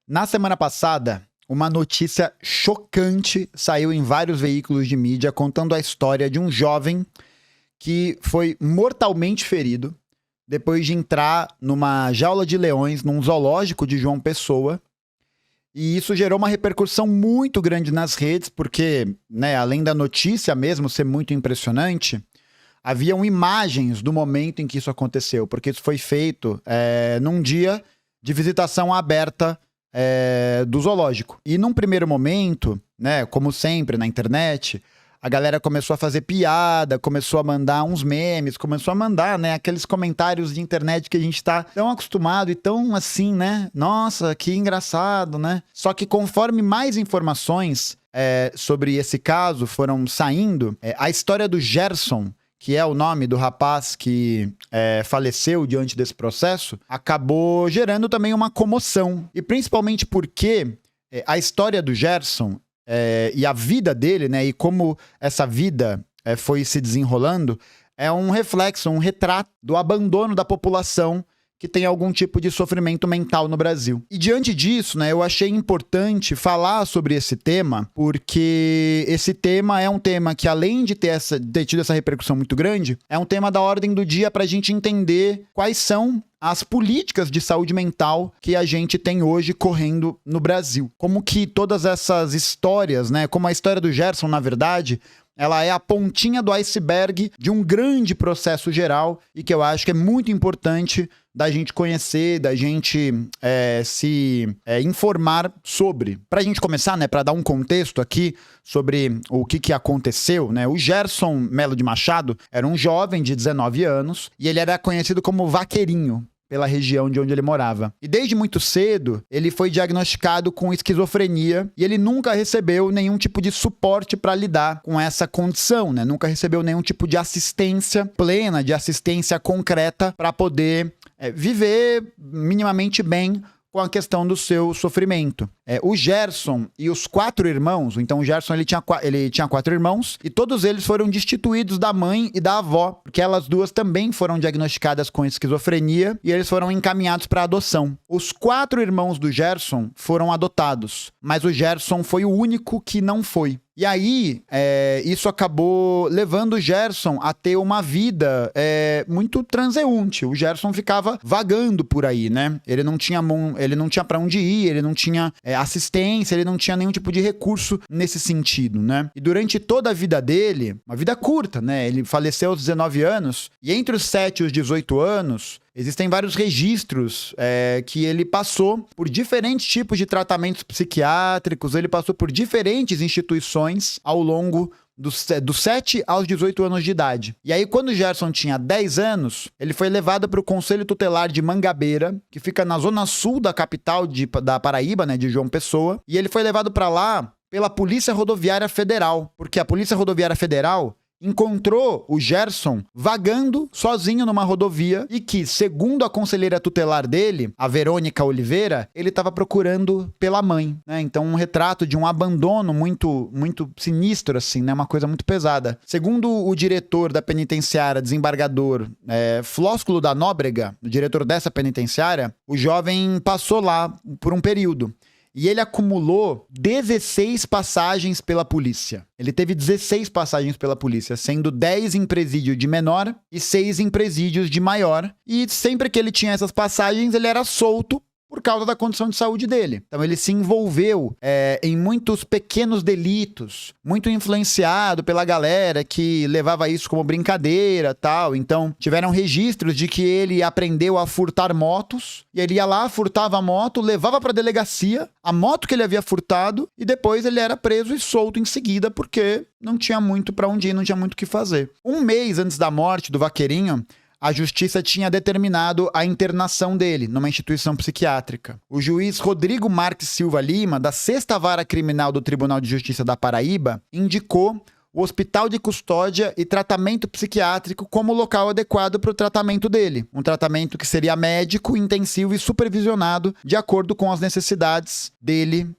Na semana passada, uma notícia chocante saiu em vários veículos de mídia contando a história de um jovem que foi mortalmente ferido depois de entrar numa jaula de leões, num zoológico de João Pessoa. E isso gerou uma repercussão muito grande nas redes, porque, além da notícia mesmo ser muito impressionante, haviam imagens do momento em que isso aconteceu, porque isso foi feito num dia de visitação aberta do zoológico. E num primeiro momento, como sempre na internet, a galera começou a fazer piada, começou a mandar uns memes, começou a mandar, aqueles comentários de internet que a gente tá tão acostumado e tão assim, Nossa, que engraçado, Só que conforme mais informações sobre esse caso foram saindo, a história do Gerson, que é o nome do rapaz que faleceu diante desse processo, acabou gerando também uma comoção. E principalmente porque a história do Gerson e a vida dele, e como essa vida foi se desenrolando, é um reflexo, um retrato do abandono da população que tem algum tipo de sofrimento mental no Brasil. E diante disso, eu achei importante falar sobre esse tema, porque esse tema é um tema que, além de ter tido essa repercussão muito grande, é um tema da ordem do dia para a gente entender quais são as políticas de saúde mental que a gente tem hoje correndo no Brasil. Como que todas essas histórias, como a história do Gerson, na verdade, ela é a pontinha do iceberg de um grande processo geral e que eu acho que é muito importante da gente conhecer, da gente se informar sobre. Pra gente começar, pra dar um contexto aqui sobre o que aconteceu, o Gerson Melo de Machado era um jovem de 19 anos e ele era conhecido como Vaqueirinho pela região de onde ele morava. E desde muito cedo, ele foi diagnosticado com esquizofrenia e ele nunca recebeu nenhum tipo de suporte para lidar com essa condição, Nunca recebeu nenhum tipo de assistência plena, de assistência concreta para poder viver minimamente bem com a questão do seu sofrimento. O Gerson e os 4 irmãos, então o Gerson ele tinha 4 irmãos, e todos eles foram destituídos da mãe e da avó, porque elas duas também foram diagnosticadas com esquizofrenia, e eles foram encaminhados para adoção. Os 4 irmãos do Gerson foram adotados, mas o Gerson foi o único que não foi. E aí, isso acabou levando o Gerson a ter uma vida muito transeunte. O Gerson ficava vagando por aí, Ele não tinha para onde ir, ele não tinha assistência, ele não tinha nenhum tipo de recurso nesse sentido, E durante toda a vida dele, uma vida curta, Ele faleceu aos 19 anos, e entre os 7 e os 18 anos, existem vários registros que ele passou por diferentes tipos de tratamentos psiquiátricos, ele passou por diferentes instituições ao longo dos 7 aos 18 anos de idade. E aí, quando o Gerson tinha 10 anos, ele foi levado para o Conselho Tutelar de Mangabeira, que fica na zona sul da capital da Paraíba, de João Pessoa, e ele foi levado para lá pela Polícia Rodoviária Federal, porque a Polícia Rodoviária Federal encontrou o Gerson vagando sozinho numa rodovia e que, segundo a conselheira tutelar dele, a Verônica Oliveira, ele estava procurando pela mãe, Então, um retrato de um abandono muito, muito sinistro, assim, uma coisa muito pesada. Segundo o diretor da penitenciária, desembargador Flósculo da Nóbrega, o diretor dessa penitenciária, o jovem passou lá por um período. E ele acumulou 16 passagens pela polícia. Ele teve 16 passagens pela polícia, sendo 10 em presídio de menor e 6 em presídios de maior. E sempre que ele tinha essas passagens, ele era solto por causa da condição de saúde dele. Então ele se envolveu em muitos pequenos delitos, muito influenciado pela galera que levava isso como brincadeira, tal. Então tiveram registros de que ele aprendeu a furtar motos, e ele ia lá, furtava a moto, levava pra delegacia a moto que ele havia furtado, e depois ele era preso e solto em seguida, porque não tinha muito pra onde ir, não tinha muito o que fazer. Um mês antes da morte do Vaqueirinho, a justiça tinha determinado a internação dele numa instituição psiquiátrica. O juiz Rodrigo Marques Silva Lima, da 6ª Vara Criminal do Tribunal de Justiça da Paraíba, indicou o Hospital de Custódia e Tratamento Psiquiátrico como local adequado para o tratamento dele. Um tratamento que seria médico, intensivo e supervisionado de acordo com as necessidades dele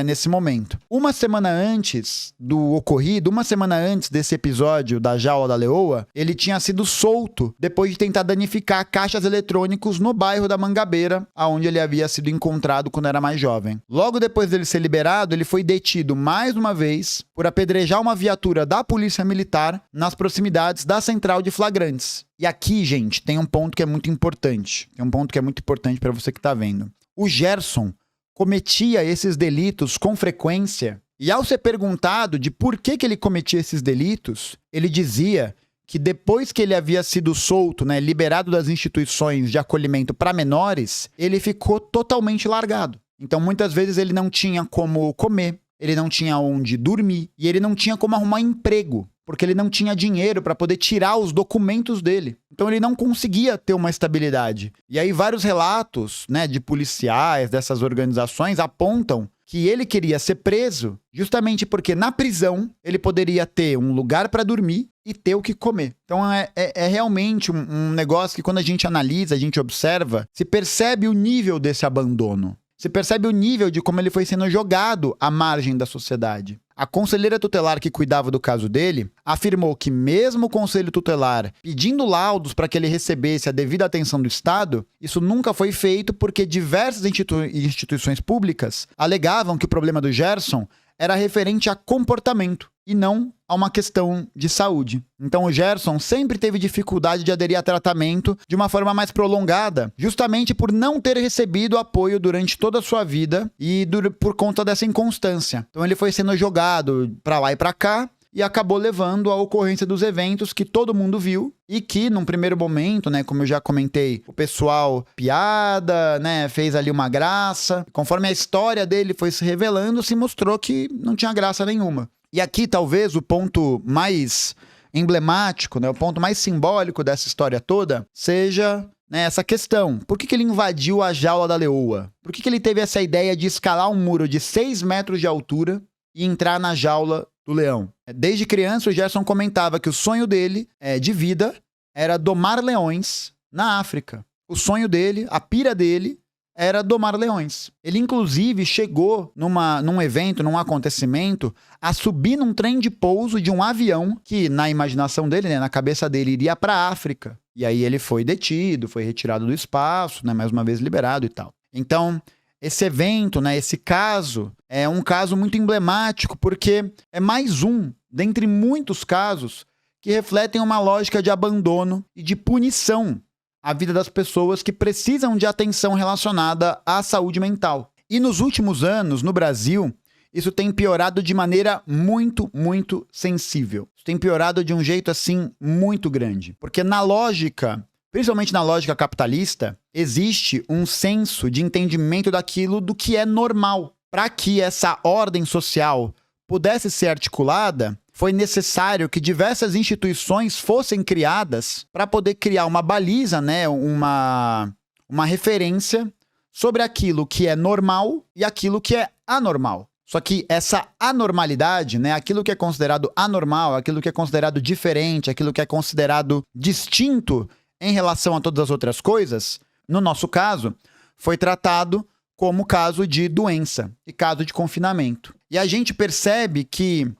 nesse momento. Uma semana antes do ocorrido, uma semana antes desse episódio da jaula da leoa, ele tinha sido solto depois de tentar danificar caixas eletrônicos no bairro da Mangabeira, onde ele havia sido encontrado quando era mais jovem. Logo depois dele ser liberado, ele foi detido mais uma vez por apedrejar uma viatura da Polícia Militar nas proximidades da central de flagrantes. E aqui, gente, tem um ponto que é muito importante. Tem um ponto que é muito importante para você que está vendo. O Gerson cometia esses delitos com frequência, e ao ser perguntado de por que ele cometia esses delitos, ele dizia que depois que ele havia sido solto, né, liberado das instituições de acolhimento para menores, ele ficou totalmente largado. Então, muitas vezes ele não tinha como comer, ele não tinha onde dormir, e ele não tinha como arrumar emprego, porque ele não tinha dinheiro para poder tirar os documentos dele. Então ele não conseguia ter uma estabilidade. E aí vários relatos, né, de policiais, dessas organizações, apontam que ele queria ser preso justamente porque na prisão ele poderia ter um lugar para dormir e ter o que comer. Então é realmente um negócio que quando a gente analisa, a gente observa, se percebe o nível desse abandono. Se percebe o nível de como ele foi sendo jogado à margem da sociedade. A conselheira tutelar que cuidava do caso dele afirmou que mesmo o conselho tutelar pedindo laudos para que ele recebesse a devida atenção do Estado, isso nunca foi feito porque diversas instituições públicas alegavam que o problema do Gerson era referente a comportamento e não a uma questão de saúde. Então o Gerson sempre teve dificuldade de aderir a tratamento de uma forma mais prolongada, justamente por não ter recebido apoio durante toda a sua vida e por conta dessa inconstância. Então ele foi sendo jogado para lá e para cá e acabou levando à ocorrência dos eventos que todo mundo viu e que, num primeiro momento, né, como eu já comentei, o pessoal piada, né, fez ali uma graça. Conforme a história dele foi se revelando, se mostrou que não tinha graça nenhuma. E aqui, talvez, o ponto mais emblemático, né, o ponto mais simbólico dessa história toda seja, né, essa questão. Por que ele invadiu a jaula da leoa? Por que ele teve essa ideia de escalar um muro de 6 metros de altura e entrar na jaula do leão? Desde criança, o Gerson comentava que o sonho dele de vida era domar leões na África. O sonho dele, a pira dele, era domar leões. Ele, inclusive, chegou num evento, num acontecimento, a subir num trem de pouso de um avião que, na imaginação dele, né, na cabeça dele, iria para a África. E aí ele foi detido, foi retirado do espaço, né, mais uma vez liberado e tal. Então, esse evento, né, esse caso, é um caso muito emblemático, porque é mais um dentre muitos casos que refletem uma lógica de abandono e de punição à vida das pessoas que precisam de atenção relacionada à saúde mental. E nos últimos anos, no Brasil, isso tem piorado de maneira muito, muito sensível. Isso tem piorado de um jeito, assim, muito grande. Porque na lógica, principalmente na lógica capitalista, existe um senso de entendimento daquilo do que é normal. Para que essa ordem social pudesse ser articulada, foi necessário que diversas instituições fossem criadas para poder criar uma baliza, né, uma referência sobre aquilo que é normal e aquilo que é anormal. Só que essa anormalidade, né, aquilo que é considerado anormal, aquilo que é considerado diferente, aquilo que é considerado distinto em relação a todas as outras coisas, no nosso caso, foi tratado como caso de doença e caso de confinamento. E a gente percebe que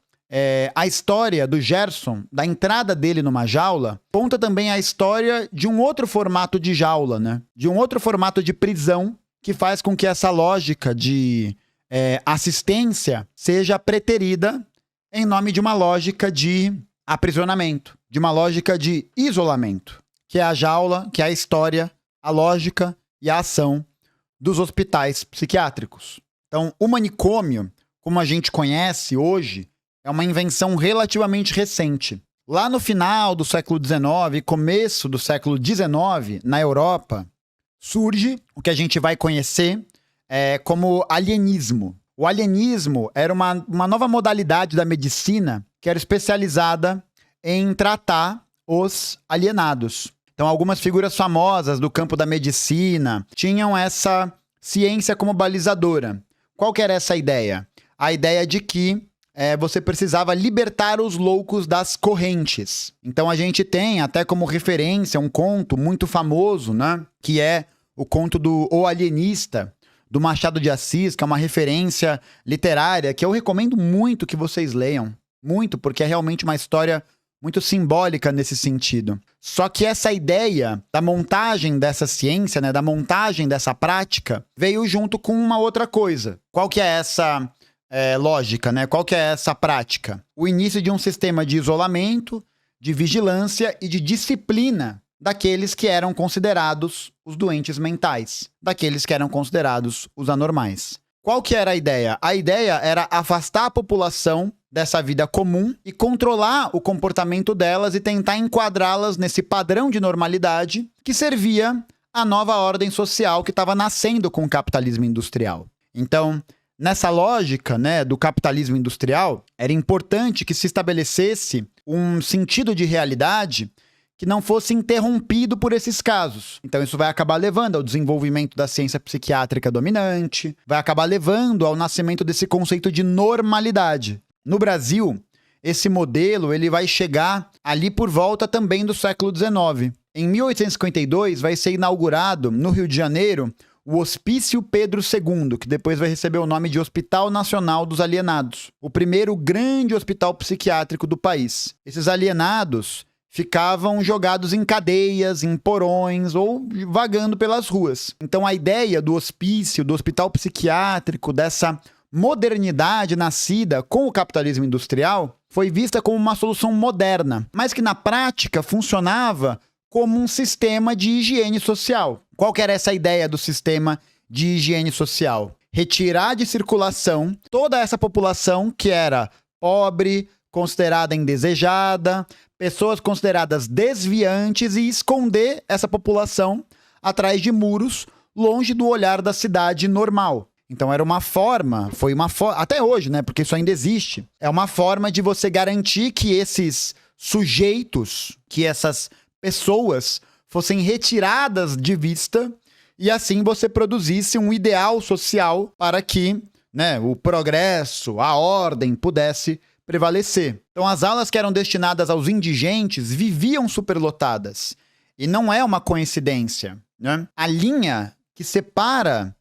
a história do Gerson, da entrada dele numa jaula, conta também a história de um outro formato de jaula, né? De um outro formato de prisão que faz com que essa lógica de assistência seja preterida em nome de uma lógica de aprisionamento, de uma lógica de isolamento, que é a jaula, que é a história, a lógica e a ação dos hospitais psiquiátricos. Então, o manicômio, como a gente conhece hoje, é uma invenção relativamente recente. Lá no final do século XIX e começo do século XIX, na Europa, surge o que a gente vai conhecer como alienismo. O alienismo era uma nova modalidade da medicina que era especializada em tratar os alienados. Então, algumas figuras famosas do campo da medicina tinham essa ciência como balizadora. Qual que era essa ideia? A ideia de que você precisava libertar os loucos das correntes. Então a gente tem até como referência um conto muito famoso, né? Que é o conto do O Alienista, do Machado de Assis, que é uma referência literária que eu recomendo muito que vocês leiam. Muito, porque é realmente uma história muito simbólica nesse sentido. Só que essa ideia da montagem dessa ciência, né, da montagem dessa prática, veio junto com uma outra coisa. Qual que é essa lógica, né? Qual que é essa prática? O início de um sistema de isolamento, de vigilância e de disciplina daqueles que eram considerados os doentes mentais, daqueles que eram considerados os anormais. Qual que era a ideia? A ideia era afastar a população dessa vida comum e controlar o comportamento delas e tentar enquadrá-las nesse padrão de normalidade que servia à nova ordem social que estava nascendo com o capitalismo industrial. Então, nessa lógica, né, do capitalismo industrial, era importante que se estabelecesse um sentido de realidade que não fosse interrompido por esses casos. Então isso vai acabar levando ao desenvolvimento da ciência psiquiátrica dominante, vai acabar levando ao nascimento desse conceito de normalidade. No Brasil, esse modelo ele vai chegar ali por volta também do século XIX. Em 1852 vai ser inaugurado no Rio de Janeiro o Hospício Pedro II, que depois vai receber o nome de Hospital Nacional dos Alienados, o primeiro grande hospital psiquiátrico do país. Esses alienados ficavam jogados em cadeias, em porões ou vagando pelas ruas. Então a ideia do hospício, do hospital psiquiátrico, dessa modernidade nascida com o capitalismo industrial, foi vista como uma solução moderna, mas que na prática funcionava como um sistema de higiene social. Qual que era essa ideia do sistema de higiene social? Retirar de circulação toda essa população que era pobre, considerada indesejada, pessoas consideradas desviantes e esconder essa população atrás de muros, longe do olhar da cidade normal. Então era uma forma, até hoje, né, porque isso ainda existe, é uma forma de você garantir que esses sujeitos, que essas pessoas fossem retiradas de vista e assim você produzisse um ideal social para que, né, o progresso, a ordem pudesse prevalecer. Então as alas que eram destinadas aos indigentes viviam superlotadas. E não é uma coincidência, né? A linha que separa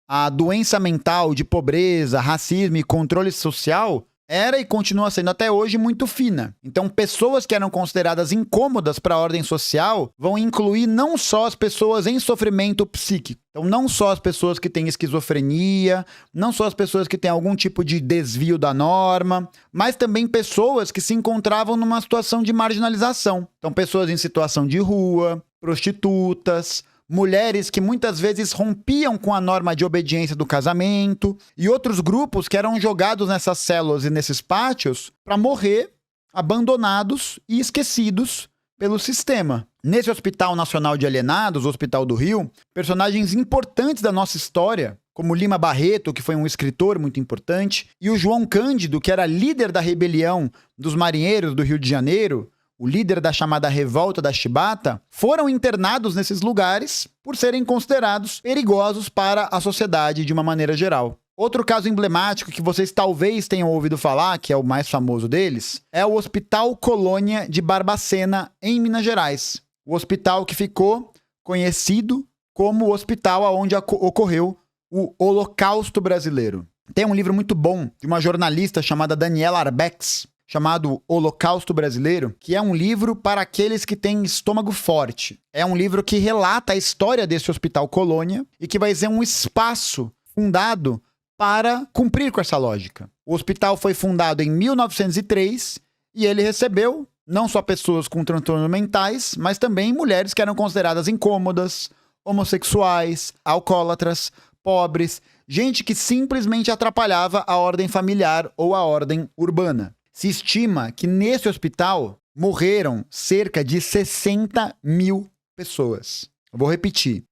a doença mental de pobreza, racismo e controle social era e continua sendo até hoje muito fina. Então, pessoas que eram consideradas incômodas para a ordem social vão incluir não só as pessoas em sofrimento psíquico. Então, não só as pessoas que têm esquizofrenia, não só as pessoas que têm algum tipo de desvio da norma, mas também pessoas que se encontravam numa situação de marginalização. Então, pessoas em situação de rua, prostitutas, mulheres que muitas vezes rompiam com a norma de obediência do casamento e outros grupos que eram jogados nessas células e nesses pátios para morrer abandonados e esquecidos pelo sistema. Nesse Hospital Nacional de Alienados, o Hospital do Rio, personagens importantes da nossa história, como Lima Barreto, que foi um escritor muito importante, e o João Cândido, que era líder da rebelião dos marinheiros do Rio de Janeiro, o líder da chamada Revolta da Chibata, foram internados nesses lugares por serem considerados perigosos para a sociedade de uma maneira geral. Outro caso emblemático que vocês talvez tenham ouvido falar, que é o mais famoso deles, é o Hospital Colônia de Barbacena, em Minas Gerais. O hospital que ficou conhecido como o hospital onde ocorreu o Holocausto Brasileiro. Tem um livro muito bom de uma jornalista chamada Daniela Arbex, chamado Holocausto Brasileiro, que é um livro para aqueles que têm estômago forte. É um livro que relata a história desse Hospital Colônia e que vai ser um espaço fundado para cumprir com essa lógica. O hospital foi fundado em 1903 e ele recebeu não só pessoas com transtornos mentais, mas também mulheres que eram consideradas incômodas, homossexuais, alcoólatras, pobres, gente que simplesmente atrapalhava a ordem familiar ou a ordem urbana. Se estima que nesse hospital morreram cerca de 60 mil pessoas. Eu vou repetir.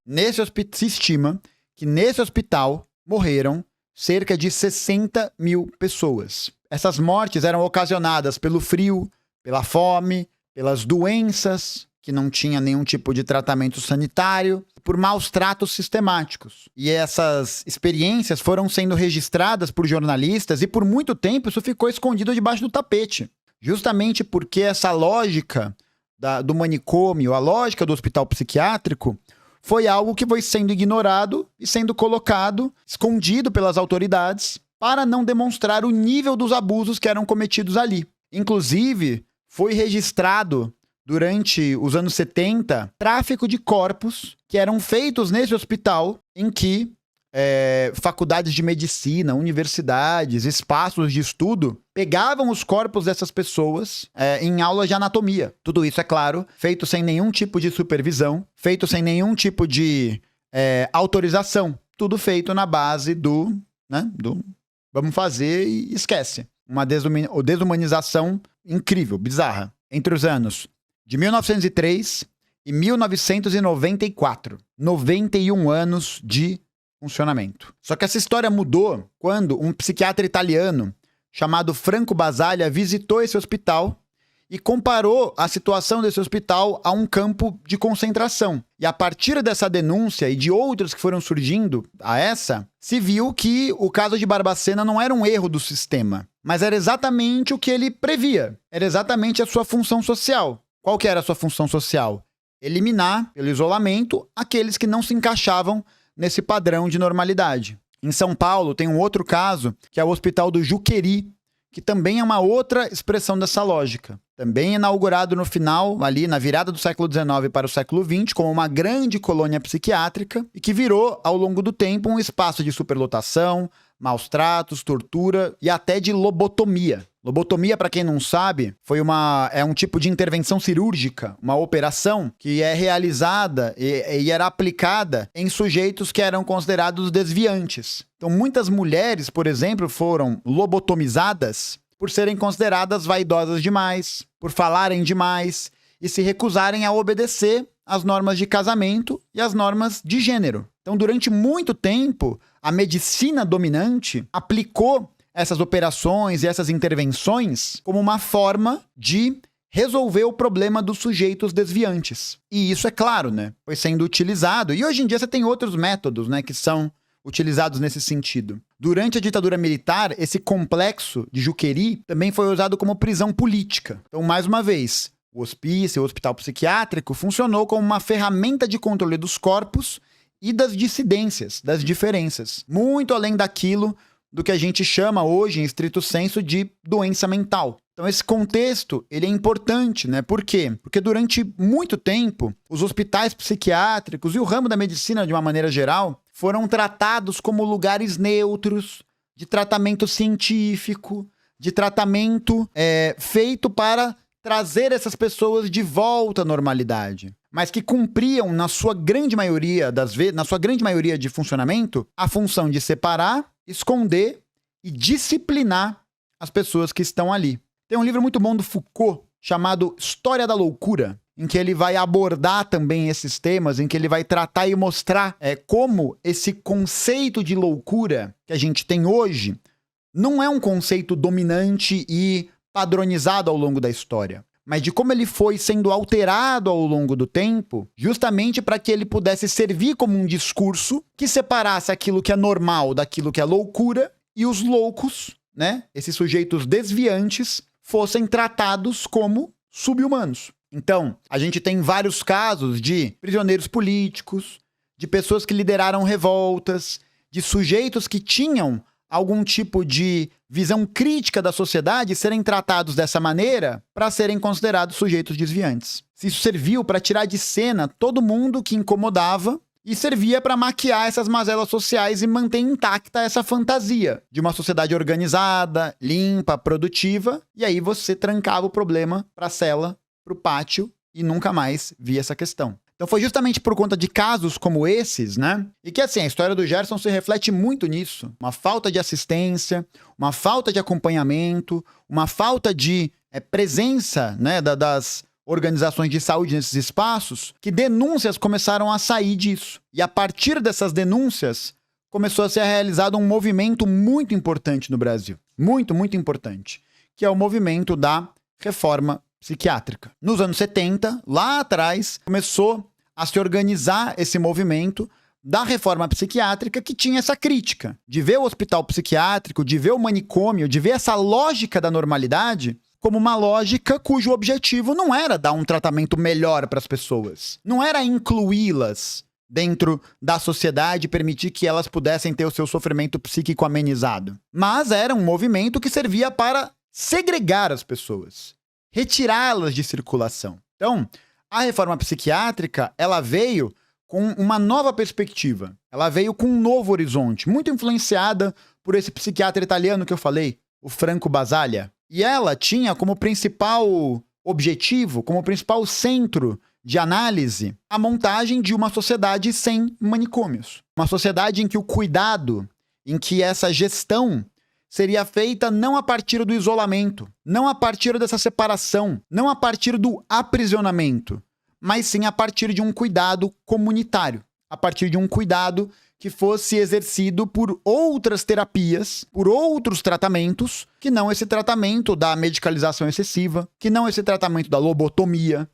Se estima que nesse hospital morreram cerca de 60 mil pessoas. Essas mortes eram ocasionadas pelo frio, pela fome, pelas doenças, que não tinha nenhum tipo de tratamento sanitário, por maus tratos sistemáticos. E essas experiências foram sendo registradas por jornalistas e por muito tempo isso ficou escondido debaixo do tapete. Justamente porque essa lógica do manicômio, a lógica do hospital psiquiátrico, foi algo que foi sendo ignorado e sendo colocado, escondido pelas autoridades, para não demonstrar o nível dos abusos que eram cometidos ali. Inclusive, foi registrado, durante os anos 70, tráfico de corpos que eram feitos nesse hospital, em que faculdades de medicina, universidades, espaços de estudo pegavam os corpos dessas pessoas em aulas de anatomia. Tudo isso, é claro, feito sem nenhum tipo de supervisão, feito sem nenhum tipo de autorização. Tudo feito na base do vamos fazer e esquece. Uma desumanização incrível, bizarra. Entre os anos de 1903 e 1994. 91 anos de funcionamento. Só que essa história mudou quando um psiquiatra italiano chamado Franco Basaglia visitou esse hospital e comparou a situação desse hospital a um campo de concentração. E a partir dessa denúncia e de outras que foram surgindo se viu que o caso de Barbacena não era um erro do sistema, mas era exatamente o que ele previa. Era exatamente a sua função social. Qual que era a sua função social? Eliminar, pelo isolamento, aqueles que não se encaixavam nesse padrão de normalidade. Em São Paulo tem um outro caso, que é o Hospital do Juqueri, que também é uma outra expressão dessa lógica. Também inaugurado no final, ali na virada do século XIX para o século XX, como uma grande colônia psiquiátrica e que virou, ao longo do tempo, um espaço de superlotação, maus tratos, tortura e até de lobotomia. Lobotomia, para quem não sabe, é um tipo de intervenção cirúrgica, uma operação que é realizada e era aplicada em sujeitos que eram considerados desviantes. Então, muitas mulheres, por exemplo, foram lobotomizadas por serem consideradas vaidosas demais, por falarem demais e se recusarem a obedecer às normas de casamento e às normas de gênero. Então, durante muito tempo, a medicina dominante aplicou essas operações e essas intervenções como uma forma de resolver o problema dos sujeitos desviantes. E isso, é claro, foi sendo utilizado. E hoje em dia você tem outros métodos, que são utilizados nesse sentido. Durante a ditadura militar, esse complexo de Juqueri também foi usado como prisão política. Então, mais uma vez, o hospício, o hospital psiquiátrico, funcionou como uma ferramenta de controle dos corpos e das dissidências, das diferenças. Muito além daquilo do que a gente chama hoje, em estrito senso, de doença mental. Então esse contexto, ele é importante, Por quê? Porque durante muito tempo, os hospitais psiquiátricos e o ramo da medicina, de uma maneira geral, foram tratados como lugares neutros, de tratamento científico, de tratamento feito para trazer essas pessoas de volta à normalidade, mas que cumpriam, na sua grande maioria de funcionamento, a função de separar, esconder e disciplinar as pessoas que estão ali. Tem um livro muito bom do Foucault, chamado História da Loucura, em que ele vai abordar também esses temas, em que ele vai tratar e mostrar como esse conceito de loucura que a gente tem hoje não é um conceito dominante e padronizado ao longo da história, mas de como ele foi sendo alterado ao longo do tempo, justamente para que ele pudesse servir como um discurso que separasse aquilo que é normal daquilo que é loucura, e os loucos, esses sujeitos desviantes, fossem tratados como sub-humanos. Então, a gente tem vários casos de prisioneiros políticos, de pessoas que lideraram revoltas, de sujeitos que tinham algum tipo de visão crítica da sociedade serem tratados dessa maneira para serem considerados sujeitos desviantes. Isso serviu para tirar de cena todo mundo que incomodava e servia para maquiar essas mazelas sociais e manter intacta essa fantasia de uma sociedade organizada, limpa, produtiva, e aí você trancava o problema para a cela, para o pátio, e nunca mais via essa questão. Então foi justamente por conta de casos como esses, E que, assim, a história do Gerson se reflete muito nisso. Uma falta de assistência, uma falta de acompanhamento, uma falta de presença, das organizações de saúde nesses espaços, que denúncias começaram a sair disso. E a partir dessas denúncias, começou a ser realizado um movimento muito importante no Brasil. Muito, muito importante. Que é o movimento da reforma psiquiátrica. Nos anos 70, lá atrás, começou a se organizar esse movimento da reforma psiquiátrica, que tinha essa crítica de ver o hospital psiquiátrico, de ver o manicômio, de ver essa lógica da normalidade como uma lógica cujo objetivo não era dar um tratamento melhor para as pessoas, não era incluí-las dentro da sociedade e permitir que elas pudessem ter o seu sofrimento psíquico amenizado. Mas era um movimento que servia para segregar as pessoas, retirá-las de circulação. Então, a reforma psiquiátrica, ela veio com uma nova perspectiva. Ela veio com um novo horizonte, muito influenciada por esse psiquiatra italiano que eu falei, o Franco Basaglia. E ela tinha como principal objetivo, como principal centro de análise, a montagem de uma sociedade sem manicômios. Uma sociedade em que o cuidado, em que essa gestão seria feita não a partir do isolamento, não a partir dessa separação, não a partir do aprisionamento, mas sim a partir de um cuidado comunitário, a partir de um cuidado que fosse exercido por outras terapias, por outros tratamentos, que não esse tratamento da medicalização excessiva, que não esse tratamento da lobotomia,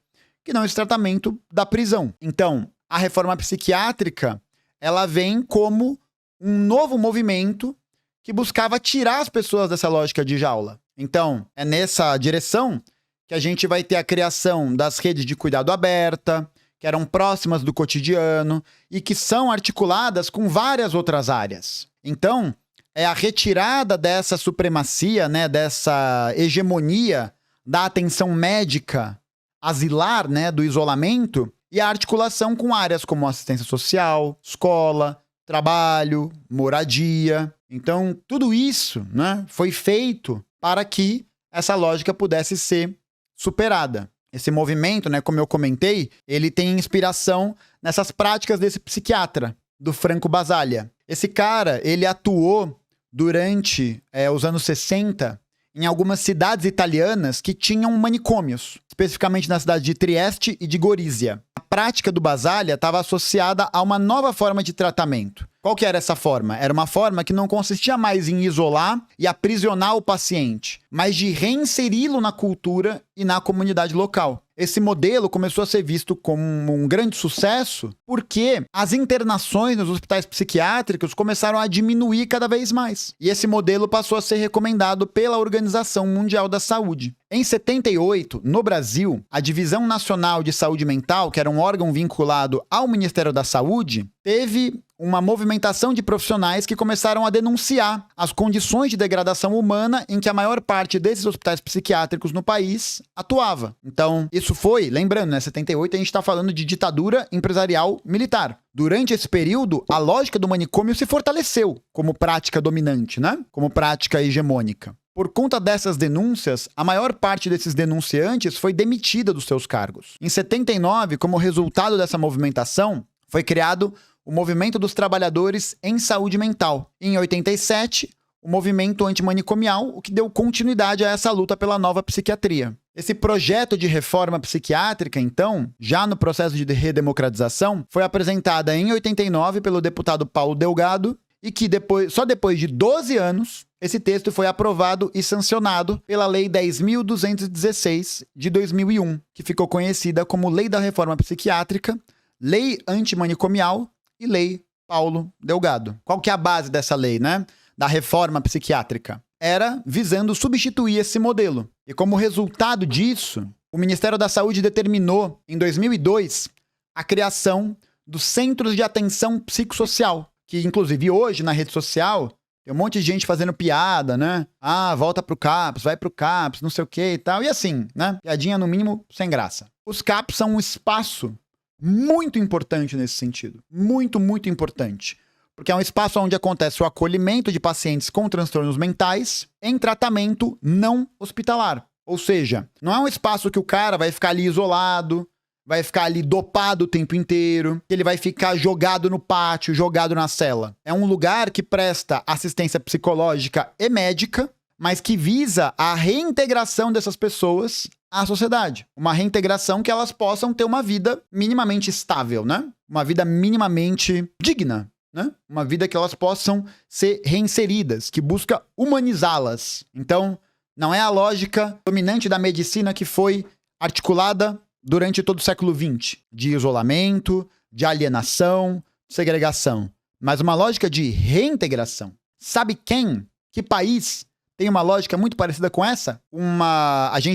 que não esse tratamento da prisão. Então, a reforma psiquiátrica, ela vem como um novo movimento que buscava tirar as pessoas dessa lógica de jaula. Então, é nessa direção que a gente vai ter a criação das redes de cuidado aberta, que eram próximas do cotidiano e que são articuladas com várias outras áreas. Então, é a retirada dessa supremacia, né, dessa hegemonia da atenção médica asilar, né, do isolamento, e a articulação com áreas como assistência social, escola, trabalho, moradia. Então, tudo isso, né, foi feito para que essa lógica pudesse ser superada. Esse movimento, né, como eu comentei, ele tem inspiração nessas práticas desse psiquiatra, do Franco Basaglia. Esse cara, ele atuou durante os anos 60 em algumas cidades italianas que tinham manicômios, especificamente na cidade de Trieste e de Gorizia. A prática do Basaglia estava associada a uma nova forma de tratamento. Qual que era essa forma? Era uma forma que não consistia mais em isolar e aprisionar o paciente, mas de reinseri-lo na cultura e na comunidade local. Esse modelo começou a ser visto como um grande sucesso porque as internações nos hospitais psiquiátricos começaram a diminuir cada vez mais. E esse modelo passou a ser recomendado pela Organização Mundial da Saúde. Em 78, no Brasil, a Divisão Nacional de Saúde Mental, que era um órgão vinculado ao Ministério da Saúde, teve uma movimentação de profissionais que começaram a denunciar as condições de degradação humana em que a maior parte desses hospitais psiquiátricos no país atuava. Então, isso foi, lembrando, né, 78 a gente está falando de ditadura empresarial militar. Durante esse período, a lógica do manicômio se fortaleceu como prática dominante, né? Como prática hegemônica. Por conta dessas denúncias, a maior parte desses denunciantes foi demitida dos seus cargos. Em 79, como resultado dessa movimentação, foi criado o Movimento dos Trabalhadores em Saúde Mental. Em 87, o Movimento Antimanicomial, o que deu continuidade a essa luta pela nova psiquiatria. Esse projeto de reforma psiquiátrica, então, já no processo de redemocratização, foi apresentada em 89 pelo deputado Paulo Delgado e que só depois de 12 anos, esse texto foi aprovado e sancionado pela Lei 10.216 de 2001, que ficou conhecida como Lei da Reforma Psiquiátrica, Lei Antimanicomial e Lei Paulo Delgado. Qual que é a base dessa lei, né? Da reforma psiquiátrica? Era visando substituir esse modelo. E como resultado disso, o Ministério da Saúde determinou, em 2002, a criação dos Centros de Atenção Psicossocial, que inclusive hoje, na rede social, tem um monte de gente fazendo piada, né? Ah, volta pro CAPS, vai pro CAPS, não sei o que e tal. E assim, né? Piadinha, no mínimo, sem graça. Os CAPS são um espaço muito importante nesse sentido. Muito, muito importante. Porque é um espaço onde acontece o acolhimento de pacientes com transtornos mentais em tratamento não hospitalar. Ou seja, não é um espaço que o cara vai ficar ali isolado, vai ficar ali dopado o tempo inteiro, que ele vai ficar jogado no pátio, jogado na cela. É um lugar que presta assistência psicológica e médica, mas que visa a reintegração dessas pessoas à sociedade. Uma reintegração que elas possam ter uma vida minimamente estável, né? Uma vida minimamente digna, né? Uma vida que elas possam ser reinseridas, que busca humanizá-las. Então, não é a lógica dominante da medicina que foi articulada durante todo o século XX, de isolamento, de alienação, segregação, mas uma lógica de reintegração. Sabe quem? Que país tem uma lógica muito parecida com essa?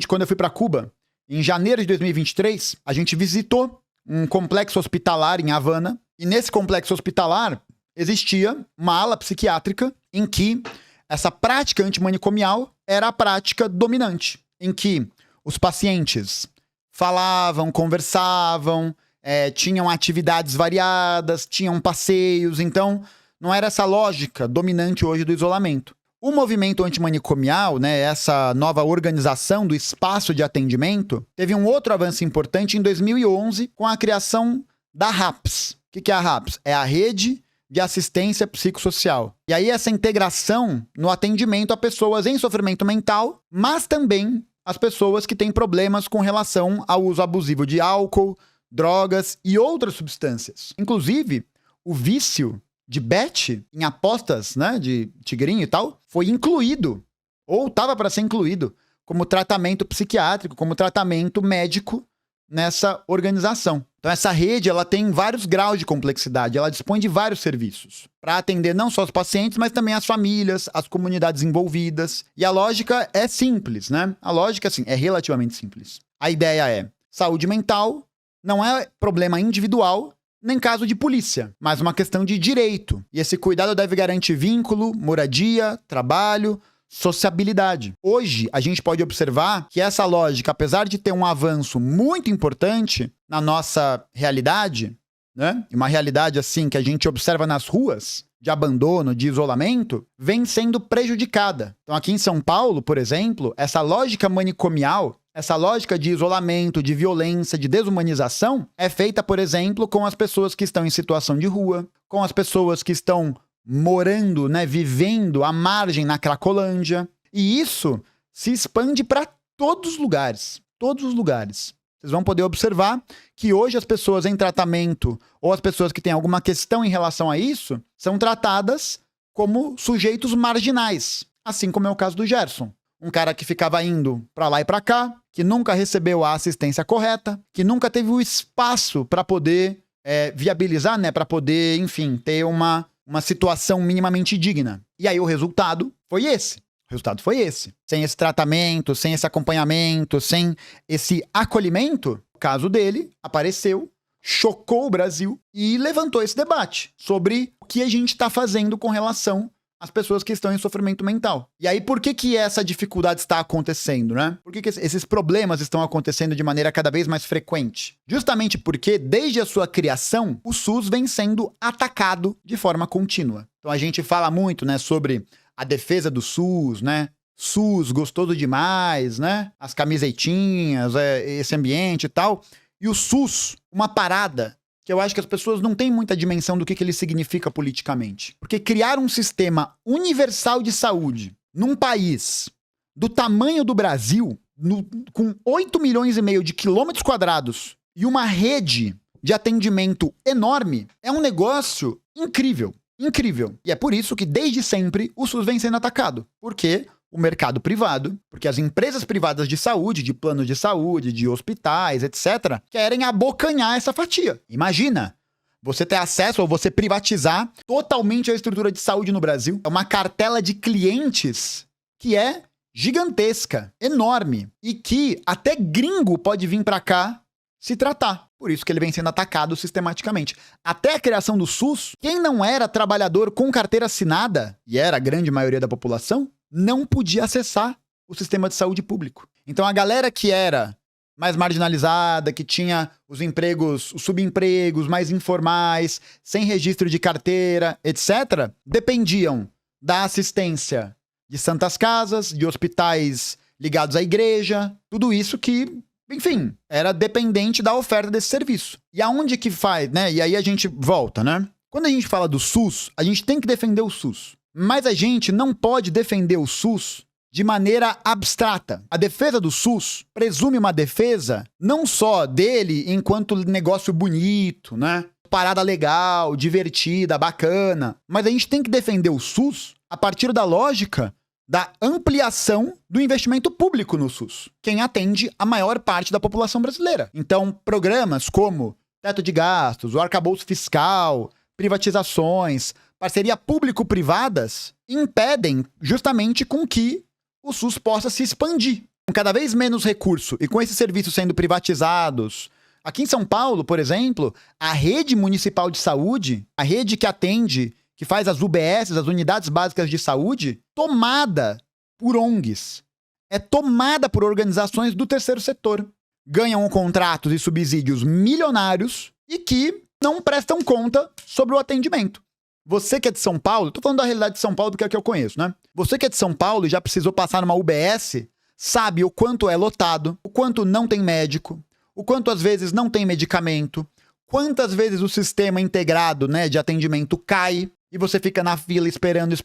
Quando eu fui para Cuba, em janeiro de 2023, a gente visitou um complexo hospitalar em Havana, E nesse complexo hospitalar existia uma ala psiquiátrica em que essa prática antimanicomial era a prática dominante, em que os pacientes falavam, conversavam, tinham atividades variadas, tinham passeios, então não era essa lógica dominante hoje do isolamento. O movimento antimanicomial, né, essa nova organização do espaço de atendimento, teve um outro avanço importante em 2011 com a criação da RAPS. O que é a RAPS? É a Rede de Assistência Psicossocial. E aí essa integração no atendimento a pessoas em sofrimento mental, mas também as pessoas que têm problemas com relação ao uso abusivo de álcool, drogas e outras substâncias. Inclusive, o vício de bet em apostas, né, de tigrinho e tal, foi incluído, ou estava para ser incluído, como tratamento psiquiátrico, como tratamento médico nessa organização. Então essa rede, ela tem vários graus de complexidade, ela dispõe de vários serviços para atender não só os pacientes, mas também as famílias, as comunidades envolvidas. E a lógica é simples, né? A lógica, assim, é relativamente simples. A ideia é saúde mental não é problema individual, nem caso de polícia, mas uma questão de direito. E esse cuidado deve garantir vínculo, moradia, trabalho, sociabilidade. Hoje, a gente pode observar que essa lógica, apesar de ter um avanço muito importante na nossa realidade, né? Uma realidade assim que a gente observa nas ruas, de abandono, de isolamento, vem sendo prejudicada. Então aqui em São Paulo, por exemplo, essa lógica manicomial, essa lógica de isolamento, de violência, de desumanização, é feita, por exemplo, com as pessoas que estão em situação de rua, com as pessoas que estão morando, né, vivendo à margem na Cracolândia. E isso se expande para todos os lugares. Todos os lugares. Vocês vão poder observar que hoje as pessoas em tratamento ou as pessoas que têm alguma questão em relação a isso são tratadas como sujeitos marginais. Assim como é o caso do Gerson. Um cara que ficava indo para lá e para cá, que nunca recebeu a assistência correta, que nunca teve o espaço para poder viabilizar, né, para poder, enfim, ter uma situação minimamente digna. E aí o resultado foi esse. O resultado foi esse. Sem esse tratamento, sem esse acompanhamento, sem esse acolhimento, o caso dele apareceu, chocou o Brasil e levantou esse debate sobre o que a gente está fazendo com relação às pessoas que estão em sofrimento mental. E aí, por que essa dificuldade está acontecendo, né? Por que esses problemas estão acontecendo de maneira cada vez mais frequente? Justamente porque, desde a sua criação, o SUS vem sendo atacado de forma contínua. Então a gente fala muito, né, sobre a defesa do SUS, né? SUS gostoso demais, né? As camisetinhas, esse ambiente e tal. E o SUS, uma parada que eu acho que as pessoas não têm muita dimensão do que ele significa politicamente. Porque criar um sistema universal de saúde num país do tamanho do Brasil, com 8 milhões e meio de quilômetros quadrados e uma rede de atendimento enorme, é um negócio incrível. Incrível. E é por isso que, desde sempre, o SUS vem sendo atacado. Porque o mercado privado, porque as empresas privadas de saúde, de planos de saúde, de hospitais, etc., querem abocanhar essa fatia. Imagina você ter acesso ou você privatizar totalmente a estrutura de saúde no Brasil. É uma cartela de clientes que é gigantesca, enorme, e que até gringo pode vir para cá se tratar. Por isso que ele vem sendo atacado sistematicamente. Até a criação do SUS, quem não era trabalhador com carteira assinada, e era a grande maioria da população, não podia acessar o sistema de saúde público. Então a galera que era mais marginalizada, que tinha os empregos, os subempregos mais informais, sem registro de carteira, etc., dependiam da assistência de santas casas, de hospitais ligados à igreja, tudo isso que, enfim, era dependente da oferta desse serviço. E aonde que faz, né? E aí a gente volta, né? Quando a gente fala do SUS, a gente tem que defender o SUS. Mas a gente não pode defender o SUS de maneira abstrata. A defesa do SUS presume uma defesa não só dele enquanto negócio bonito, né? Parada legal, divertida, bacana. Mas a gente tem que defender o SUS a partir da lógica da ampliação do investimento público no SUS, quem atende a maior parte da população brasileira. Então, programas como teto de gastos, o arcabouço fiscal, privatizações, parceria público-privadas impedem justamente com que o SUS possa se expandir. Com cada vez menos recurso e com esses serviços sendo privatizados, Aqui em São Paulo, por exemplo, a rede municipal de saúde, a rede que atende, que faz as UBS, as Unidades Básicas de Saúde, tomada por ONGs. É tomada por organizações do terceiro setor. Ganham contratos e subsídios milionários e que não prestam conta sobre o atendimento. Você que é de São Paulo, tô falando da realidade de São Paulo porque é o que eu conheço, né? Você que é de São Paulo e já precisou passar numa UBS, sabe o quanto é lotado, o quanto não tem médico, o quanto às vezes não tem medicamento, quantas vezes o sistema integrado, né, de atendimento cai e você fica na fila esperando.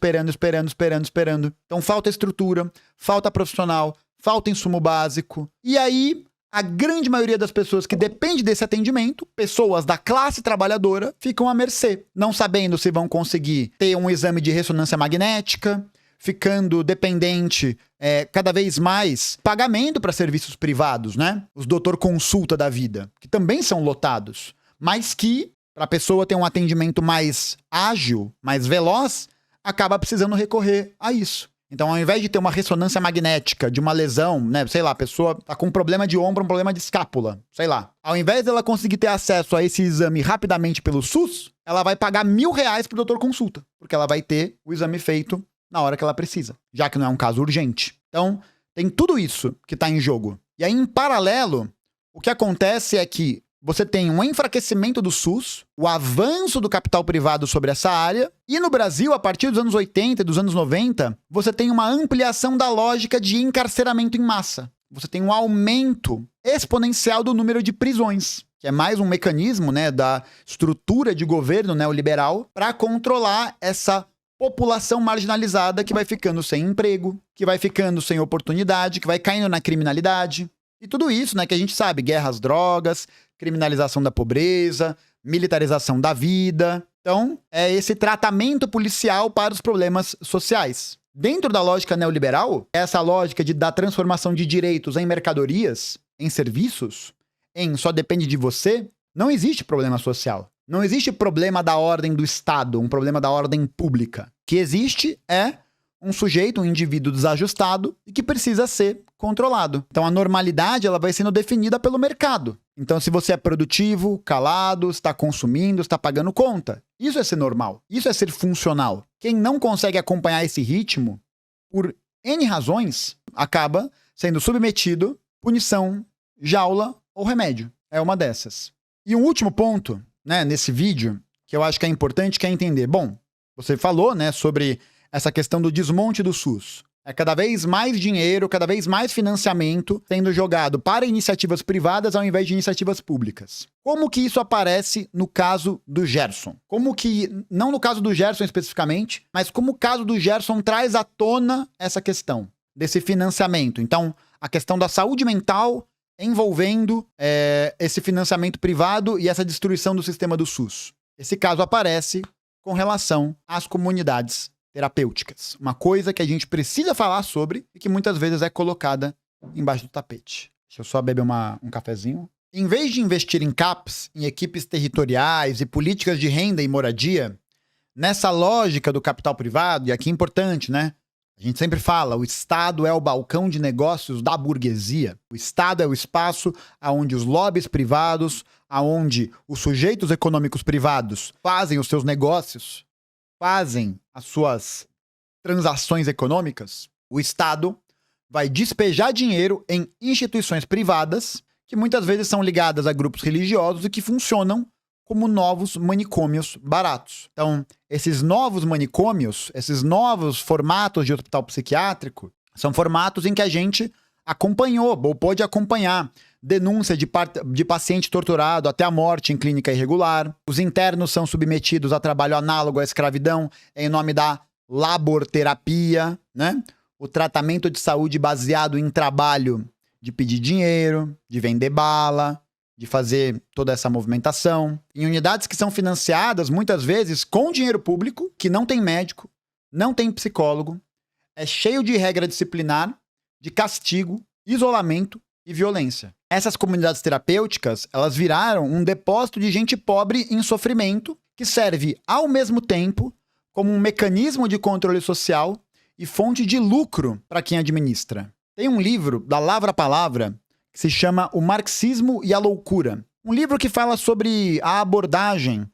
Então falta estrutura, falta profissional, falta insumo básico. E aí, a grande maioria das pessoas que depende desse atendimento, pessoas da classe trabalhadora, ficam à mercê, não sabendo se vão conseguir ter um exame de ressonância magnética, ficando dependente cada vez mais pagamento para serviços privados, né? Os doutor consulta da vida, que também são lotados, mas que, para a pessoa ter um atendimento mais ágil, mais veloz, acaba precisando recorrer a isso. Então, ao invés de ter uma ressonância magnética de uma lesão, né, sei lá, a pessoa tá com um problema de ombro, um problema de escápula, sei lá. Ao invés dela conseguir ter acesso a esse exame rapidamente pelo SUS, ela vai pagar R$1.000 pro doutor consulta, porque ela vai ter o exame feito na hora que ela precisa, já que não é um caso urgente. Então, tem tudo isso que tá em jogo. E aí, em paralelo, o que acontece é que você tem um enfraquecimento do SUS, o avanço do capital privado sobre essa área, e no Brasil, a partir dos anos 80 e dos anos 90, você tem uma ampliação da lógica de encarceramento em massa. Você tem um aumento exponencial do número de prisões, que é mais um mecanismo, né, da estrutura de governo neoliberal para controlar essa população marginalizada que vai ficando sem emprego, que vai ficando sem oportunidade, que vai caindo na criminalidade. E tudo isso, né, que a gente sabe, guerra às drogas, criminalização da pobreza, militarização da vida. Então, é esse tratamento policial para os problemas sociais. Dentro da lógica neoliberal, essa lógica da transformação de direitos em mercadorias, em serviços, em só depende de você, não existe problema social. Não existe problema da ordem do Estado, um problema da ordem pública. O que existe é um sujeito, um indivíduo desajustado e que precisa ser controlado. Então a normalidade ela vai sendo definida pelo mercado. Então se você é produtivo, calado, está consumindo, está pagando conta, isso é ser normal, isso é ser funcional. Quem não consegue acompanhar esse ritmo, por N razões, acaba sendo submetido, punição, jaula ou remédio. É uma dessas. E um último ponto, né, nesse vídeo, que eu acho que é importante, que é entender. Bom, você falou, né, sobre essa questão do desmonte do SUS. É cada vez mais dinheiro, cada vez mais financiamento sendo jogado para iniciativas privadas ao invés de iniciativas públicas. Como que isso aparece no caso do Gerson? Como que, não no caso do Gerson especificamente, mas como o caso do Gerson traz à tona essa questão desse financiamento? Então, a questão da saúde mental envolvendo esse financiamento privado e essa destruição do sistema do SUS. Esse caso aparece com relação às comunidades terapêuticas. Uma coisa que a gente precisa falar sobre e que muitas vezes é colocada embaixo do tapete. Deixa eu só beber um cafezinho. Em vez de investir em CAPs, em equipes territoriais e políticas de renda e moradia, nessa lógica do capital privado, e aqui é importante, né? A gente sempre fala, o Estado é o balcão de negócios da burguesia. O Estado é o espaço onde os lobbies privados, onde os sujeitos econômicos privados fazem os seus negócios, fazem as suas transações econômicas. O Estado vai despejar dinheiro em instituições privadas que muitas vezes são ligadas a grupos religiosos e que funcionam como novos manicômios baratos. Então, esses novos manicômios, esses novos formatos de hospital psiquiátrico, são formatos em que a gente acompanhou, ou pôde acompanhar, denúncia de paciente torturado até a morte em clínica irregular. Os internos são submetidos a trabalho análogo à escravidão em nome da laborterapia, né? O tratamento de saúde baseado em trabalho de pedir dinheiro, de vender bala, de fazer toda essa movimentação. Em unidades que são financiadas, muitas vezes, com dinheiro público, que não tem médico, não tem psicólogo, é cheio de regra disciplinar, de castigo, isolamento e violência. Essas comunidades terapêuticas, elas viraram um depósito de gente pobre em sofrimento, que serve, ao mesmo tempo, como um mecanismo de controle social e fonte de lucro para quem administra. Tem um livro, da Lavra Palavra, que se chama O Marxismo e a Loucura, Um livro que fala sobre a abordagem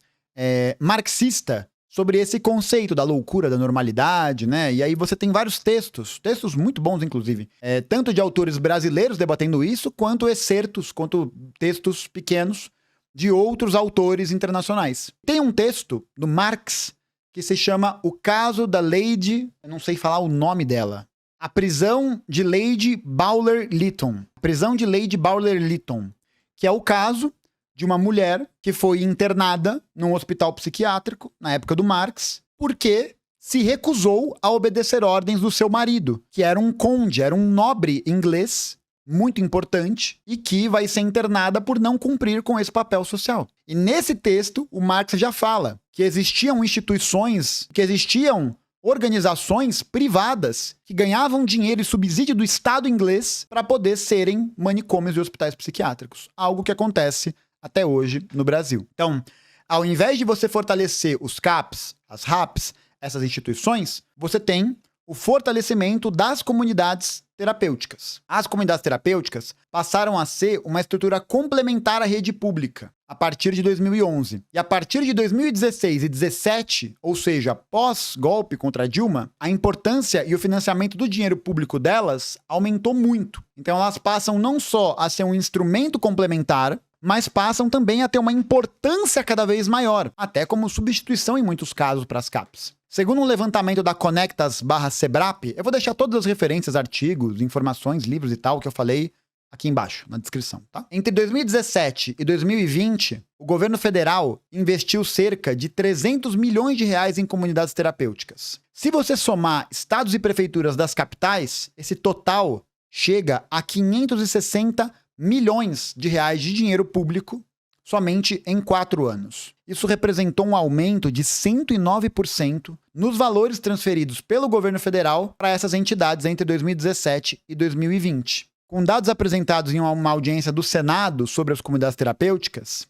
marxista sobre esse conceito da loucura, da normalidade, né? E aí você tem vários textos muito bons, inclusive, tanto de autores brasileiros debatendo isso, quanto excertos, quanto textos pequenos de outros autores internacionais. Tem um texto do Marx que se chama O Caso da Lady... Eu não sei falar o nome dela. A Prisão de Lady Bowler-Lytton. Prisão de Lady Bowler-Lytton. Que é o caso de uma mulher que foi internada num hospital psiquiátrico, na época do Marx, porque se recusou a obedecer ordens do seu marido, que era um conde, era um nobre inglês, muito importante, e que vai ser internada por não cumprir com esse papel social. E nesse texto, o Marx já fala que existiam instituições, que existiam organizações privadas que ganhavam dinheiro e subsídio do Estado inglês para poder serem manicômios e hospitais psiquiátricos. Algo que acontece até hoje no Brasil. Então, ao invés de você fortalecer os CAPs, as RAPs, essas instituições, você tem o fortalecimento das comunidades terapêuticas. As comunidades terapêuticas passaram a ser uma estrutura complementar à rede pública a partir de 2011. E a partir de 2016 e 2017, ou seja, pós-golpe contra Dilma, a importância e o financiamento do dinheiro público delas aumentou muito. Então elas passam não só a ser um instrumento complementar, mas passam também a ter uma importância cada vez maior, até como substituição em muitos casos para as CAPs. Segundo um levantamento da Conectas/Sebrap, eu vou deixar todas as referências, artigos, informações, livros e tal que eu falei aqui embaixo, na descrição, tá? Entre 2017 e 2020, o governo federal investiu cerca de 300 milhões de reais em comunidades terapêuticas. Se você somar estados e prefeituras das capitais, esse total chega a 560 milhões de reais de dinheiro público somente em 4 anos. Isso representou um aumento de 109% nos valores transferidos pelo governo federal para essas entidades entre 2017 e 2020. Com dados apresentados em uma audiência do Senado sobre as comunidades terapêuticas,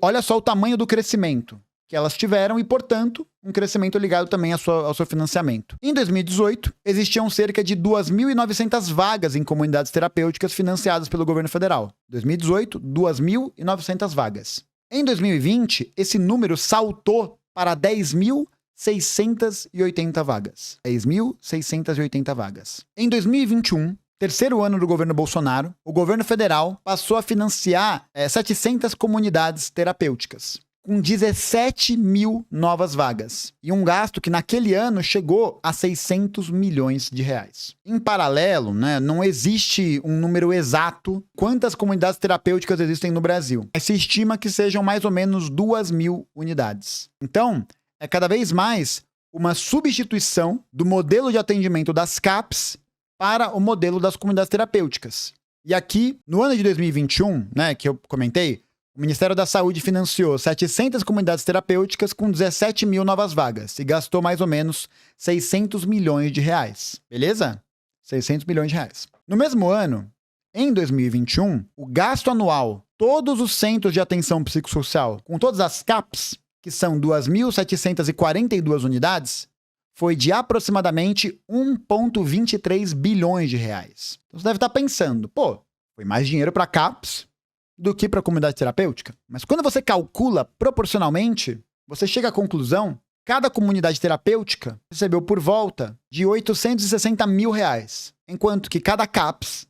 olha só o tamanho do crescimento que elas tiveram e, portanto, um crescimento ligado também ao seu financiamento. Em 2018, existiam cerca de 2.900 vagas em comunidades terapêuticas financiadas pelo governo federal. 2018, 2.900 vagas. Em 2020, esse número saltou para 10.680 vagas. 10.680 vagas. Em 2021, terceiro ano do governo Bolsonaro, o governo federal passou a financiar 700 comunidades terapêuticas, com 17 mil novas vagas, e um gasto que naquele ano chegou a 600 milhões de reais. Em paralelo, não existe um número exato quantas comunidades terapêuticas existem no Brasil, mas se estima que sejam mais ou menos 2.000 unidades. Então, é cada vez mais uma substituição do modelo de atendimento das CAPs para o modelo das comunidades terapêuticas. E aqui, no ano de 2021, que eu comentei, o Ministério da Saúde financiou 700 comunidades terapêuticas com 17 mil novas vagas e gastou mais ou menos 600 milhões de reais. Beleza? 600 milhões de reais. No mesmo ano, em 2021, o gasto anual, todos os centros de atenção psicossocial, com todas as CAPs, que são 2.742 unidades, foi de aproximadamente 1,23 bilhões de reais. Então você deve estar pensando, foi mais dinheiro para CAPs do que para a comunidade terapêutica. Mas quando você calcula proporcionalmente, você chega à conclusão: cada comunidade terapêutica recebeu por volta de 860 mil reais, enquanto que cada CAPS,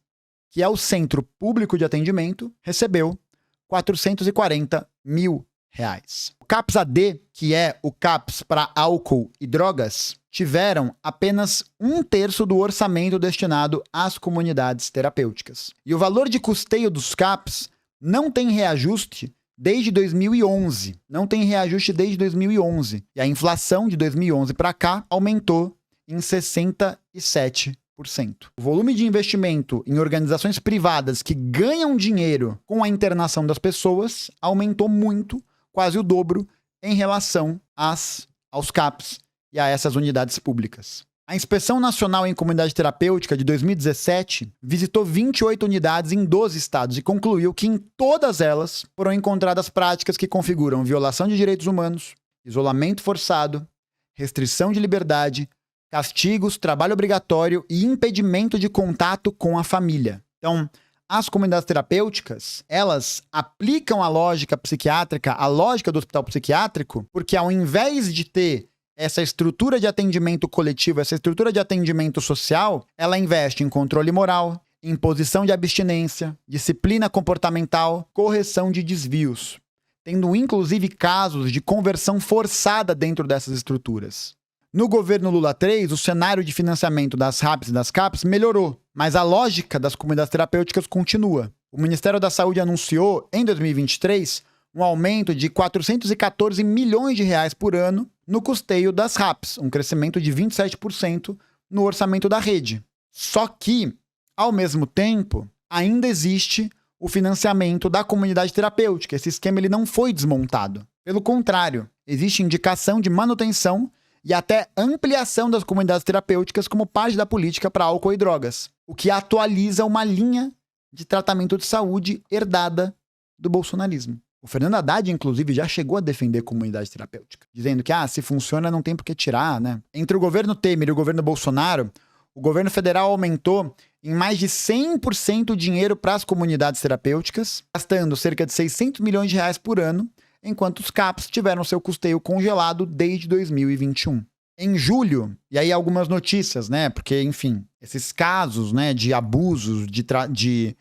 que é o Centro Público de Atendimento, recebeu 440 mil reais. O CAPS AD, que é o CAPS para álcool e drogas, tiveram apenas 1/3 do orçamento destinado às comunidades terapêuticas. E o valor de custeio dos CAPS não tem reajuste desde 2011. Não tem reajuste desde 2011. E a inflação de 2011 para cá aumentou em 67%. O volume de investimento em organizações privadas que ganham dinheiro com a internação das pessoas aumentou muito, quase o dobro, em relação aos CAPs e a essas unidades públicas. A Inspeção Nacional em Comunidade Terapêutica de 2017 visitou 28 unidades em 12 estados e concluiu que em todas elas foram encontradas práticas que configuram violação de direitos humanos, isolamento forçado, restrição de liberdade, castigos, trabalho obrigatório e impedimento de contato com a família. Então, as comunidades terapêuticas, elas aplicam a lógica psiquiátrica, a lógica do hospital psiquiátrico, porque ao invés de ter essa estrutura de atendimento coletivo, essa estrutura de atendimento social, ela investe em controle moral, imposição de abstinência, disciplina comportamental, correção de desvios, tendo inclusive casos de conversão forçada dentro dessas estruturas. No governo Lula III, o cenário de financiamento das RAPs e das CAPs melhorou, mas a lógica das comunidades terapêuticas continua. O Ministério da Saúde anunciou, em 2023, um aumento de 414 milhões de reais por ano no custeio das RAPs, um crescimento de 27% no orçamento da rede. Só que, ao mesmo tempo, ainda existe o financiamento da comunidade terapêutica. Esse esquema ele não foi desmontado. Pelo contrário, existe indicação de manutenção e até ampliação das comunidades terapêuticas como parte da política para álcool e drogas, o que atualiza uma linha de tratamento de saúde herdada do bolsonarismo. O Fernando Haddad, inclusive, já chegou a defender comunidade terapêutica, dizendo que, se funciona, não tem por que tirar, né? Entre o governo Temer e o governo Bolsonaro, o governo federal aumentou em mais de 100% o dinheiro para as comunidades terapêuticas, gastando cerca de 600 milhões de reais por ano, enquanto os CAPs tiveram seu custeio congelado desde 2021. Em julho, e aí algumas notícias, né? Porque, enfim, esses casos, né, de abusos, de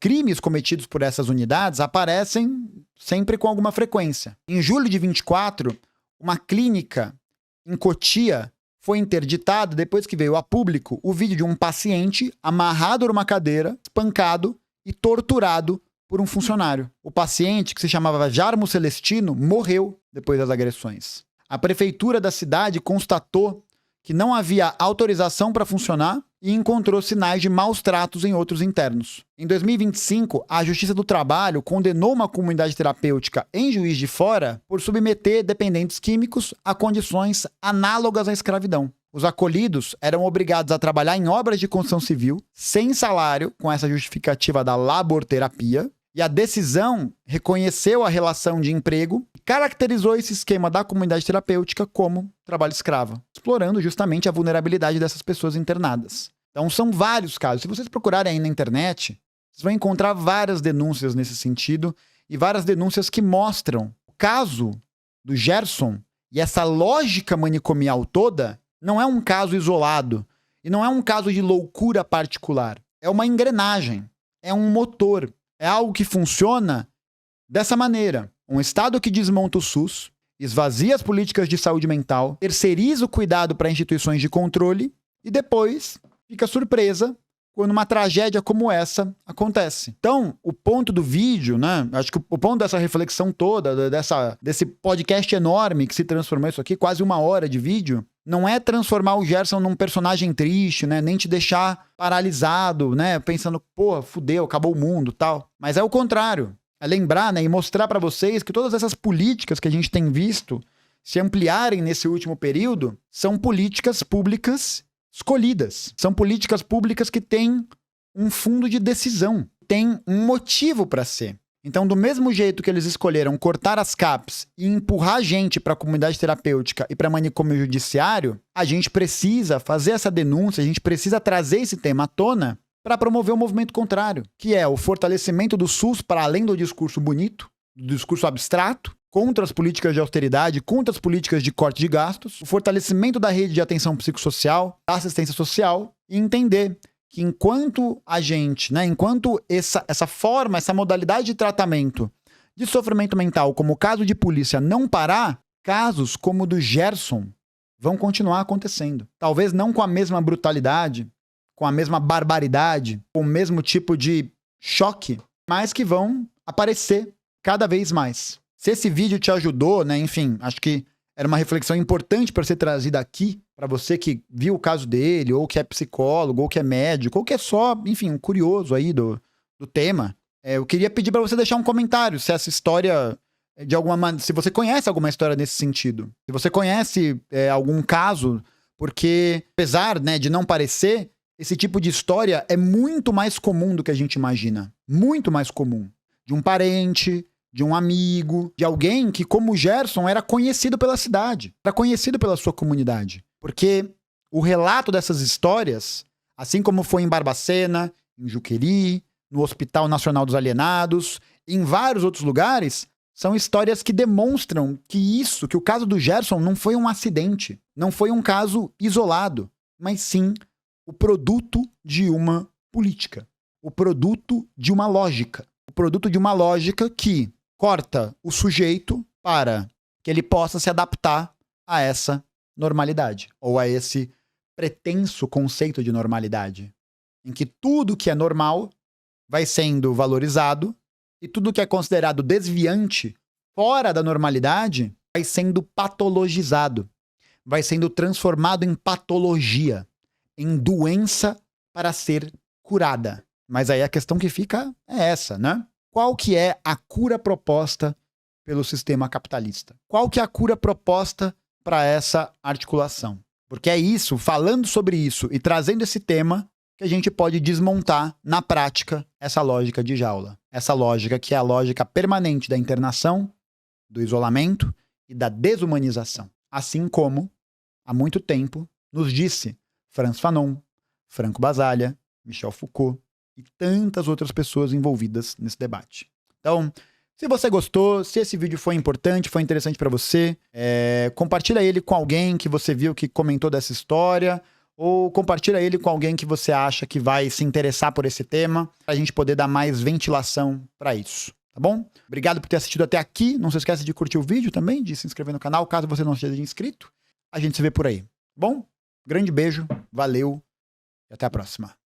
crimes cometidos por essas unidades aparecem sempre com alguma frequência. Em julho de 24, uma clínica em Cotia foi interditada depois que veio a público o vídeo de um paciente amarrado numa cadeira, espancado e torturado por um funcionário. O paciente, que se chamava Jarmo Celestino, morreu depois das agressões. A prefeitura da cidade constatou que não havia autorização para funcionar e encontrou sinais de maus tratos em outros internos. Em 2025, a Justiça do Trabalho condenou uma comunidade terapêutica em Juiz de Fora por submeter dependentes químicos a condições análogas à escravidão. Os acolhidos eram obrigados a trabalhar em obras de construção civil, sem salário, com essa justificativa da laborterapia, e a decisão reconheceu a relação de emprego e caracterizou esse esquema da comunidade terapêutica como trabalho escravo, explorando justamente a vulnerabilidade dessas pessoas internadas. Então são vários casos. Se vocês procurarem aí na internet, vocês vão encontrar várias denúncias nesse sentido e várias denúncias que mostram o caso do Gerson e essa lógica manicomial toda não é um caso isolado e não é um caso de loucura particular. É uma engrenagem, é um motor. É algo que funciona dessa maneira. Um Estado que desmonta o SUS, esvazia as políticas de saúde mental, terceiriza o cuidado para instituições de controle e depois fica surpresa quando uma tragédia como essa acontece. Então, o ponto do vídeo, né? Acho que o ponto dessa reflexão toda, desse podcast enorme que se transformou isso aqui, quase 1 hora de vídeo, não é transformar o Gerson num personagem triste, né? Nem te deixar paralisado, né? Pensando, pô, fudeu, acabou o mundo, tal. Mas é o contrário. É lembrar, né? E mostrar para vocês que todas essas políticas que a gente tem visto se ampliarem nesse último período são políticas públicas escolhidas. São políticas públicas que têm um fundo de decisão, têm um motivo para ser. Então, do mesmo jeito que eles escolheram cortar as CAPs e empurrar a gente para a comunidade terapêutica e para manicômio judiciário, a gente precisa fazer essa denúncia, a gente precisa trazer esse tema à tona para promover o movimento contrário, que é o fortalecimento do SUS para além do discurso bonito, do discurso abstrato, contra as políticas de austeridade, contra as políticas de corte de gastos, o fortalecimento da rede de atenção psicossocial, da assistência social, e entender que enquanto a gente, né, enquanto essa forma, essa modalidade de tratamento de sofrimento mental, como o caso de polícia, não parar, casos como o do Gerson vão continuar acontecendo. Talvez não com a mesma brutalidade, com a mesma barbaridade, com o mesmo tipo de choque, mas que vão aparecer cada vez mais. Se esse vídeo te ajudou, né, enfim, acho que era uma reflexão importante para ser trazida aqui, para você que viu o caso dele, ou que é psicólogo, ou que é médico, ou que é só, enfim, um curioso aí do tema. Eu queria pedir para você deixar um comentário se essa história, de alguma maneira, se você conhece alguma história nesse sentido. Se você conhece algum caso, porque apesar, né, de não parecer, esse tipo de história é muito mais comum do que a gente imagina. Muito mais comum. De um parente, de um amigo, de alguém que, como o Gerson, era conhecido pela cidade, era conhecido pela sua comunidade. Porque o relato dessas histórias, assim como foi em Barbacena, em Juqueri, no Hospital Nacional dos Alienados, e em vários outros lugares, são histórias que demonstram que o caso do Gerson não foi um acidente, não foi um caso isolado, mas sim o produto de uma política, o produto de uma lógica, o produto de uma lógica que corta o sujeito para que ele possa se adaptar a essa normalidade, ou a esse pretenso conceito de normalidade, em que tudo que é normal vai sendo valorizado e tudo que é considerado desviante, fora da normalidade, vai sendo patologizado, vai sendo transformado em patologia, em doença para ser curada. Mas aí a questão que fica é essa, né? Qual que é a cura proposta pelo sistema capitalista? Qual que é a cura proposta para essa articulação? Porque é isso, falando sobre isso e trazendo esse tema, que a gente pode desmontar, na prática, essa lógica de jaula. Essa lógica que é a lógica permanente da internação, do isolamento e da desumanização. Assim como, há muito tempo, nos disse Frantz Fanon, Franco Basaglia, Michel Foucault e tantas outras pessoas envolvidas nesse debate. Então, se você gostou, se esse vídeo foi importante, foi interessante para você, compartilha ele com alguém que você viu que comentou dessa história, ou compartilha ele com alguém que você acha que vai se interessar por esse tema, pra gente poder dar mais ventilação para isso, tá bom? Obrigado por ter assistido até aqui, não se esqueça de curtir o vídeo também, de se inscrever no canal, caso você não seja inscrito. A gente se vê por aí, tá bom? Grande beijo, valeu e até a próxima.